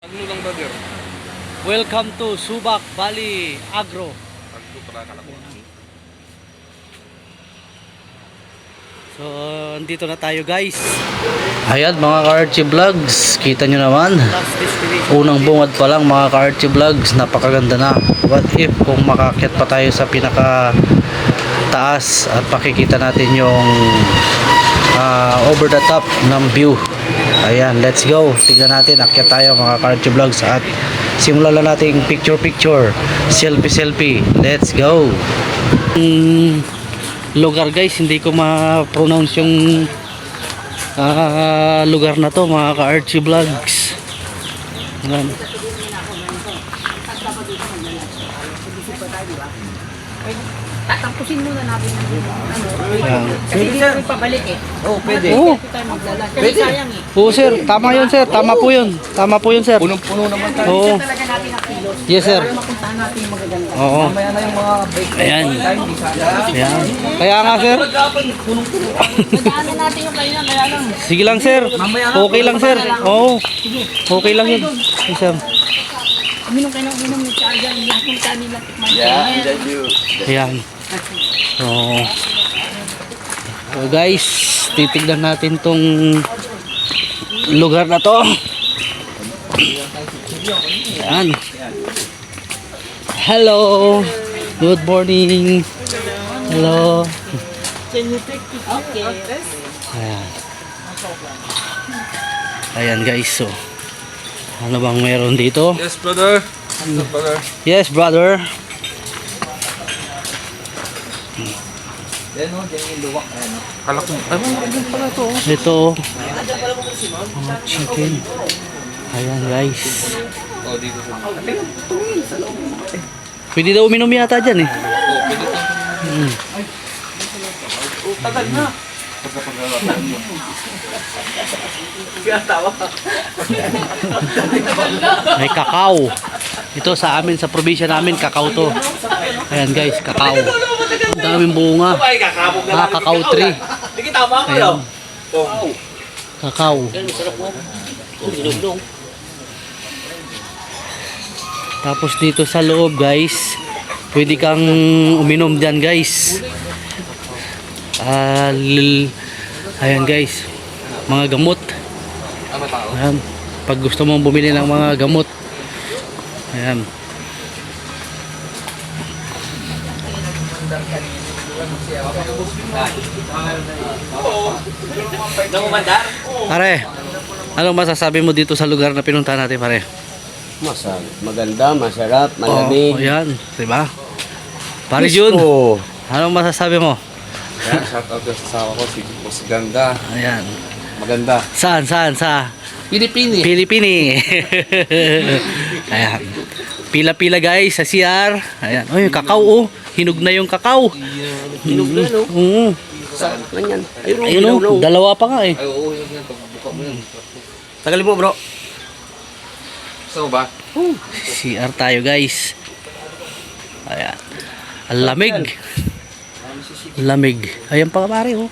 Agno lang brother. Welcome to Subic Valley Agro. Agno pala kala ko. So, andito na tayo guys. Ayan mga ka-Archie Vlogs, kita nyo naman. Unang bungad pa lang mga ka-Archie Vlogs, napakaganda na. What if kung makakit pa tayo sa pinaka taas at pakikita natin yung over the top ng view. Ayan, let's go. Tignan natin, akyat tayo mga ka-Archie Vlogs at simulan lang natin picture, selfie. Let's go. Lugar guys, hindi ko ma-pronounce yung lugar na to mga ka-Archie Vlogs. Ayan. Tatampusin muna natin Ayan. kasi hindi namin pabalik eh. Oh, pwede. Oo. Kasi sayang eh. Oo sir, tama yun sir, tama po yun sir. Punong-puno naman tayo. Oo. Talaga natin ang kilos. Yes sir. Para mapuntahan natin yung magaganda. Oo. Mamaya na yung mga break. Ayan. Hindi sana. Ayan. Kaya nga sir. Punong-puno. Nadaanan natin yung kanina, kaya lang. Sige lang sir. Okay lang sir. Oo. Okay lang yun. Yes, sir. Uminom kayo ng uminom ng charger. Lahat ng kanila. Yeah, enjoy you. Ayan. So guys, titignan natin tong lugar na to. Ayan. Hello. Good morning. Hello. Okay. Ayan. Ayan guys, so ano bang meron dito? Yes, brother. Yes, brother. Yes, brother. Yan o, dyan yung luwak. Kala ko, ay, mga pala to. Ito, chicken. Ayan guys. Oh, dito sa Pwede daw uminom yata dyan eh. Oh, pwede to. Tagal na. May kakao. Ito sa amin, sa probinsya namin, kakao to. Ayan guys, kakao. Ang daming bunga. Kakao tree. Ayan. Kakao. Tapos dito sa loob guys, pwede kang uminom dyan guys. Ayan guys, mga gamot. Ayan, pag gusto mong bumili ng mga gamot. Ayan. Pare, anong masasabi mo dito sa lugar na pinuntahan natin pare? Maganda, masarap, malamig. Oh, ayan, diba? Pare Jun, anong masasabi mo? Yan, shout out sa asawa ko, si Boss Ganda. Ayan. Maganda. Saan? Sa Pilipini. Pilipini. Ayan. Pila-pila guys sa CR. Ayan. Oh, yung kakao oh. Hinog na yung kakao. Hinog na, no? Oo. Saan yan? Ayun oh, dalawa pa nga eh. Ay, oo, yun yan. Pagbuka mo yan. Tagalin mo, bro. Gusto mo ba? CR tayo guys. Ayan. Ang lamig. Lamig. Ayan pa pare oh.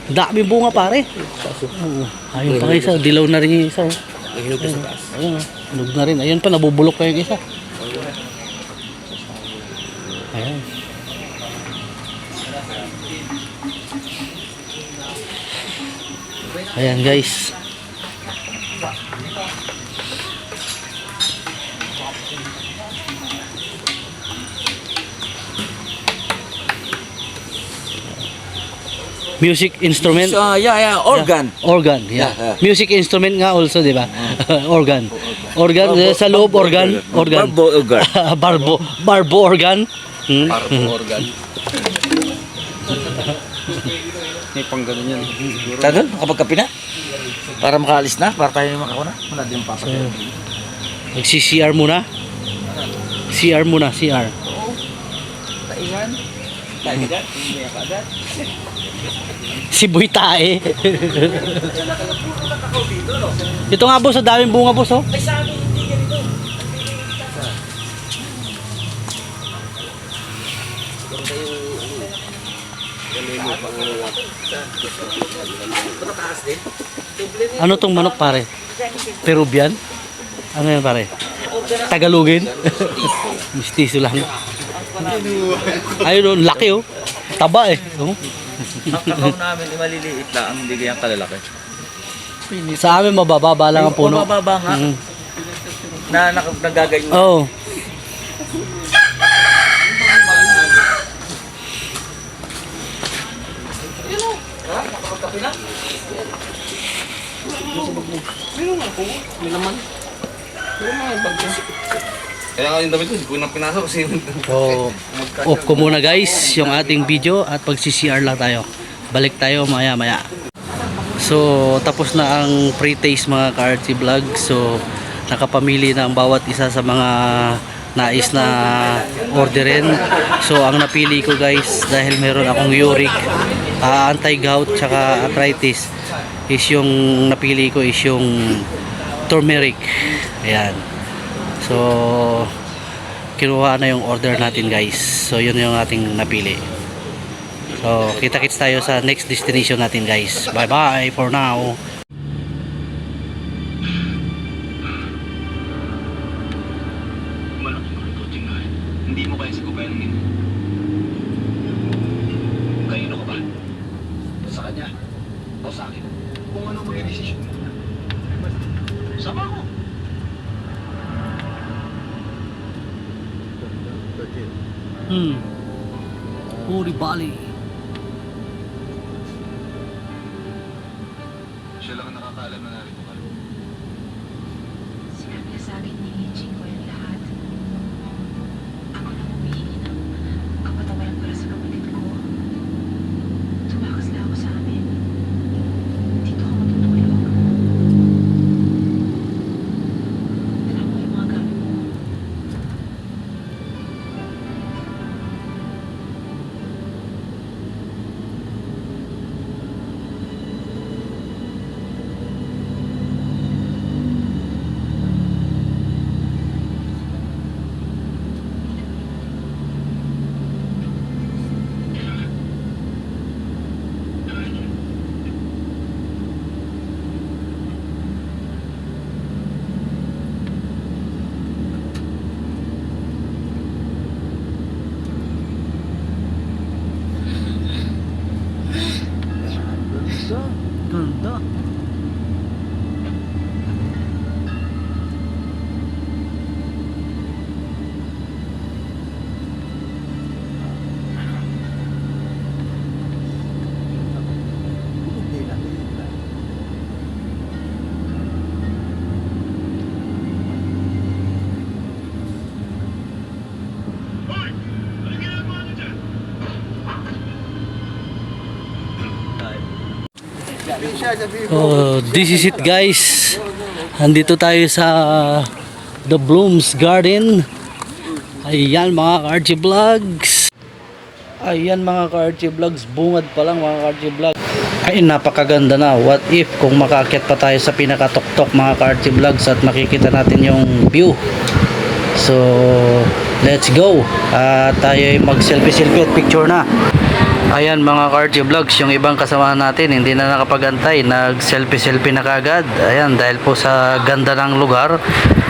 Dami bunga pare. Oo. Ayun pa isa, dilaw na rin yung isa oh. Hinog na sa taas. Ayun, hinog na rin. Ayun pa, nabubulok pa yung isa. Ayan. Ayan guys. Music instrument. Yeah, organ. Yeah, organ, yeah. Yeah. Music instrument nga also, di ba? Organ. Organ, sa loob organ. Barbo organ. Barbo organ. Organ. May pang ganun yan. Tagal, nakapagkapi na? Para makaalis na? Para tayo makakuna? Wala din papasok. Magsi-CR muna. CR muna, CR. Taingan. Taingan. Hindi ka agad. Si Boy Tae. Ito nga boss, ang daming bunga boss oh. Ano tong manok pare? Peruvian? Ano yan pare? Tagalogin? Mistiso lang. Ayun, oh, laki oh. Taba eh. Oh. Ang kakao namin, maliliit lang, hindi ganyan kalalaki. Sa amin mabababa lang ang puno. Mababa nga. Mm. Na nagaganyan. Oh. Kaya nga yung damit ko, hindi ko nang pinasok kasi So, off ko muna guys yung ating video at pag-CCR lang tayo. Balik tayo maya maya. So, tapos na ang pre-taste mga ka-RT vlog. So, nakapamili na ang bawat isa sa mga nais na orderin. So, ang napili ko guys, dahil meron akong uric, anti-gout, tsaka arthritis, is yung napili ko is yung turmeric. Ayan. So, kinuha na yung order natin guys. So, yun yung ating napili. So, kita-kits tayo sa next destination natin guys. Bye-bye for now. Hindi mo kaya si Gobernin. Kanino ka ba? Sa kanya? O sa akin? Kung ano mga desisyon mo. Sama ko. Puri Bali. Siya lang ang nakakaalam na narito ka. Sinabi niya sa akin ni Jingo yung lahat. Ako na humihingi ng kapatawaran para sa kapatid ko. Tumakas na ako sa amin. Dito ako matutulog. Dala mo yung mga gamit mo. Ganda. Oh, this is it guys. Andito tayo sa The Blooms Garden. Ayan mga ka-RG Vlogs. Ayan mga ka-RG Vlogs. Bungad pa lang mga ka-RG Vlogs. Ay napakaganda na. What if kung makaakyat pa tayo sa pinakatuktok mga ka-RG Vlogs at makikita natin yung view. So let's go. Tayo ay mag selfie at picture na. Ayan mga ka-RG Vlogs, yung ibang kasamahan natin hindi na nakapagantay, nag selfie na kagad. Ayan, dahil po sa ganda ng lugar,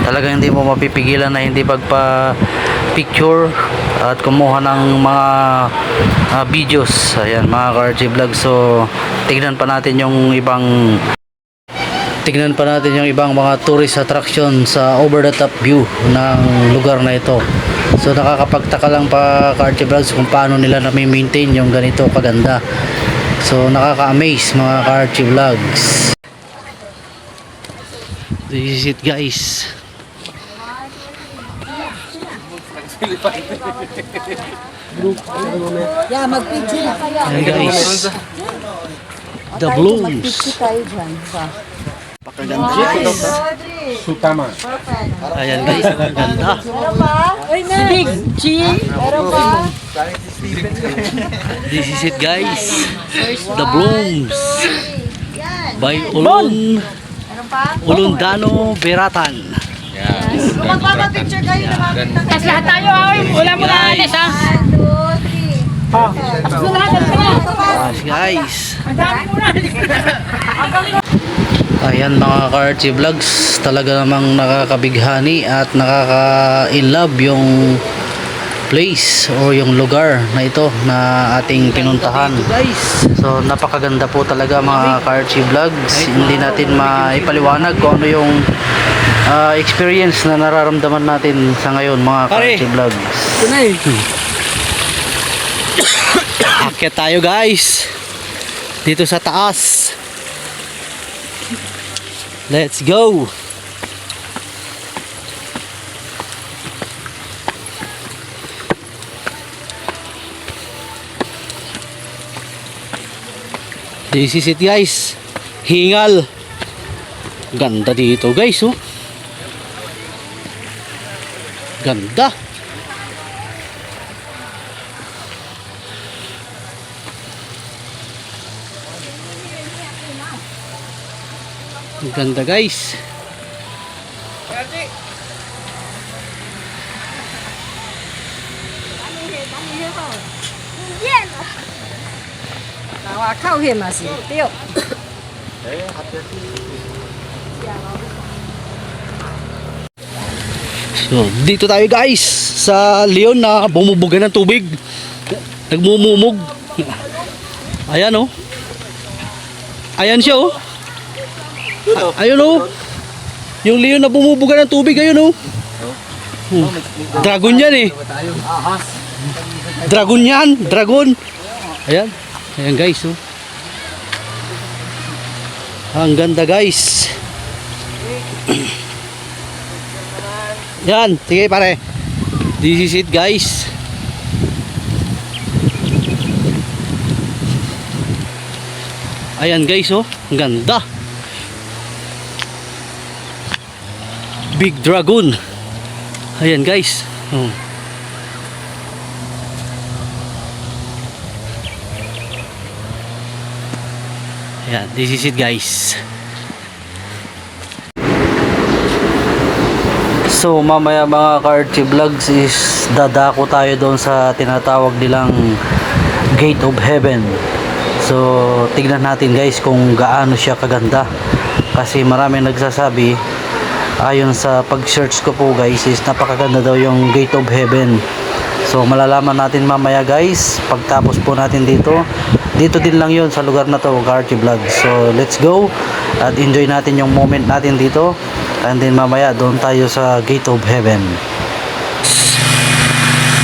talagang hindi mo mapipigilan na hindi pagpa picture at kumuha ng mga videos. Ayan mga ka-RG Vlogs. So tignan pa natin yung ibang mga tourist attraction sa over the top view ng lugar na ito. So nakakapagtaka lang pa ka-RG Vlogs kung paano nila na-maintain yung ganito kaganda. So nakaka-amaze mga ka-RG Vlogs. This is it guys. Yeah, mag-picture na kayo. Ayan guys. The Blooms. tayo dyan. Ayan guys, ang ganda. Meron pa? Uy, si Big G. Meron pa? This is it guys. The Blooms. By Ulun. Meron pa? Ulundano Beratan. Kung magpapapicture kayo, nakakita kayo. Tapos lahat tayo, ay. Wala mo na alis, ha? Tapos lahat tayo. Guys. Ayan mga ka-Archie Vlogs, talaga namang nakakabighani at nakaka-inlove yung place o yung lugar na ito na ating pinuntahan. So napakaganda po talaga mga ka-Archie Vlogs. Hindi natin maipaliwanag kung ano yung experience na nararamdaman natin sa ngayon mga ka-Archie Vlogs. Akyat tayo guys dito sa taas. Let's go. This is it guys. Hingal. Ganda dito guys oh. Ganda. Ganda guys. So, dito tayo guys sa leon na bumubuga ng tubig. Nagmumumog. Ayan oh. Ayan siya oh. Ayun oh. Yung leon na bumubuga ng tubig, ayun oh. Dragon yan eh. Dragon yan, dragon. Ayan. Ayan guys oh. Ang ganda guys. Yan, sige pare. This is it guys. Ayan guys oh, ang ganda. Big dragon. Ayan guys. Oh. Ayan, this is it guys. So mamaya mga ka-Archie Vlogs is dadako tayo doon sa tinatawag nilang Gate of Heaven. So tignan natin guys kung gaano siya kaganda. Kasi marami nagsasabi, ayon sa pag-search ko po guys, is napakaganda daw yung Gate of Heaven. So malalaman natin mamaya guys pagtapos po natin dito. Dito din lang yun sa lugar na to, ka-Archie Vlogs. So let's go at enjoy natin yung moment natin dito. And then mamaya doon tayo sa Gate of Heaven.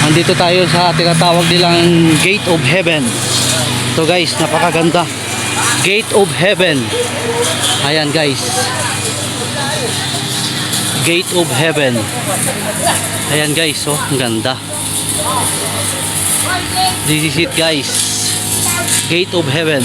Andito tayo sa tinatawag nilang Gate of Heaven. So guys, napakaganda. Gate of Heaven. Ayan guys. Gate of Heaven. Ayan guys, oh, ang ganda. This is it guys. Gate of Heaven.